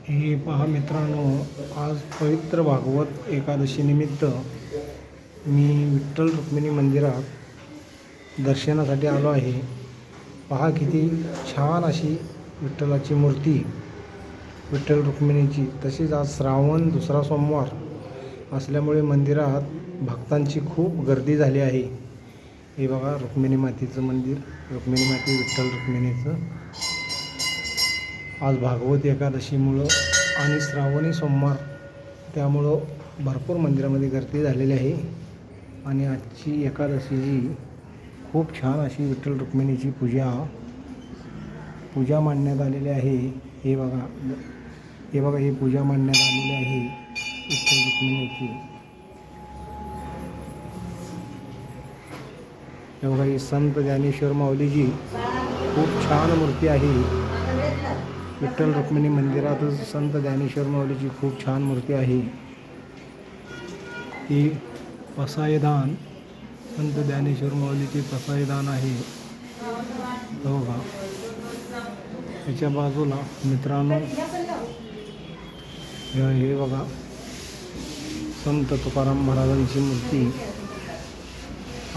हे पहा मित्रांनो, आज पवित्र भागवत एकादशी निमित्त मी विठ्ठल रुक्मिणी मंदिरात दर्शनासाठी आलो आहे. पहा किती छान अशी विठ्ठलाची मूर्ती, विठ्ठल रुक्मिणीची. तसेच आज श्रावण दुसरा सोमवार असल्यामुळे मंदिरात भक्तांची खूप गर्दी झाली आहे. हे बघा रुक्मिणी मातेचं मंदिर, रुक्मिणी माते विठ्ठल रुक्मिणीचं. आज भागवत एकादशीमुळं आणि श्रावणी सोमवार त्यामुळं भरपूर मंदिरामध्ये गर्दी झालेली आहे. आणि आजची एकादशीची खूप छान अशी विठ्ठल रुक्मिणीची पूजा मांडण्यात आलेली आहे. हे बघा ही पूजा मांडण्यात आलेली आहे विठ्ठल रुक्मिणीची. हे बघा ही संत ज्ञानेश्वर माऊलीची खूप छान मूर्ती आहे. विठ्ठल रुक्मिणी मंदिरातच संत ज्ञानेश्वर माऊलीची खूप छान मूर्ती आहे. ही पसायदान, संत ज्ञानेश्वर माऊलीची पसायदान आहे. हो का, त्याच्या बाजूला मित्रांनो हे बघा संत तुकाराम महाराजांची मूर्ती.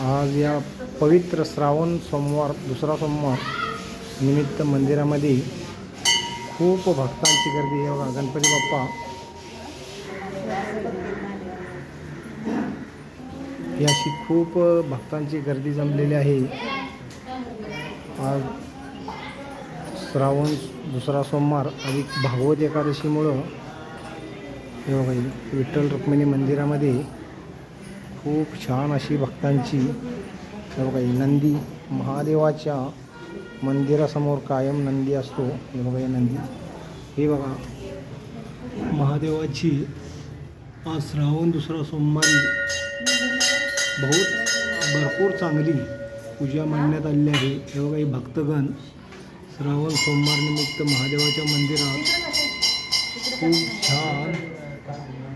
आज या पवित्र श्रावण सोमवार दुसरा सोमवार निमित्त मंदिरामध्ये खूप भक्तांची गर्दी आहे. बघा गणपती बाप्पा याशी खूप भक्तांची गर्दी जमलेली आहे. आज श्रावण दुसरा सोमवार अधिक भागवत एकादशीमुळं हे बघा विठ्ठल रुक्मिणी मंदिरामध्ये खूप छान अशी भक्तांची. हे बघा नंदी, महादेवाच्या मंदिरासमोर कायम नंदी असतो. हे बघा नंदी, हे बघा महादेवाची आज श्रावण दुसरा सोमवारी भरपूर चांगली पूजा मांडण्यात आलेली आहे. हे बघा हे भक्तगण श्रावण सोमवार निमित्त महादेवाच्या मंदिरात खूप छान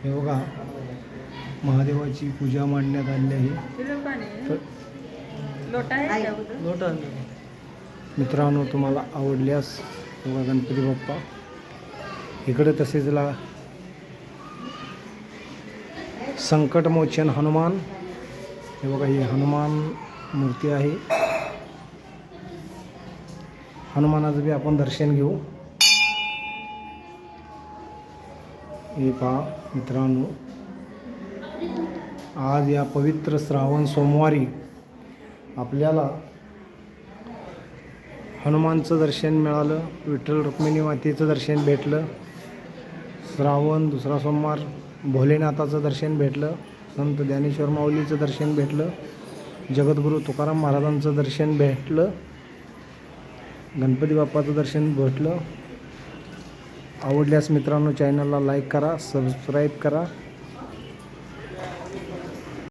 हे बघा महादेवाची पूजा मांडण्यात आलेली आहे. मित्रांनो, तुम्हाला आवडल्यास बघा गणपती बाप्पा इकडे, तसेच संकटमोचन हनुमान. हे बघा ही हनुमान मूर्ती आहे. हनुमानाचं बी आपण दर्शन घेऊ. हे पहा मित्रांनो, आज या पवित्र श्रावण सोमवारी आपल्याला हनुमानचं दर्शन मिळालं, विठ्ठल रुक्मिणी मातेचं दर्शन भेटलं, श्रावण दुसरा सोमवार भोलेनाथाचं दर्शन भेटलं, संत ज्ञानेश्वर माऊलीचं दर्शन भेटलं, जगद्गुरू तुकाराम महाराजांचं दर्शन भेटलं, गणपती बाप्पाचं दर्शन भेटलं. आवडल्यास मित्रांनो चॅनलला लाईक करा, सबस्क्राईब करा.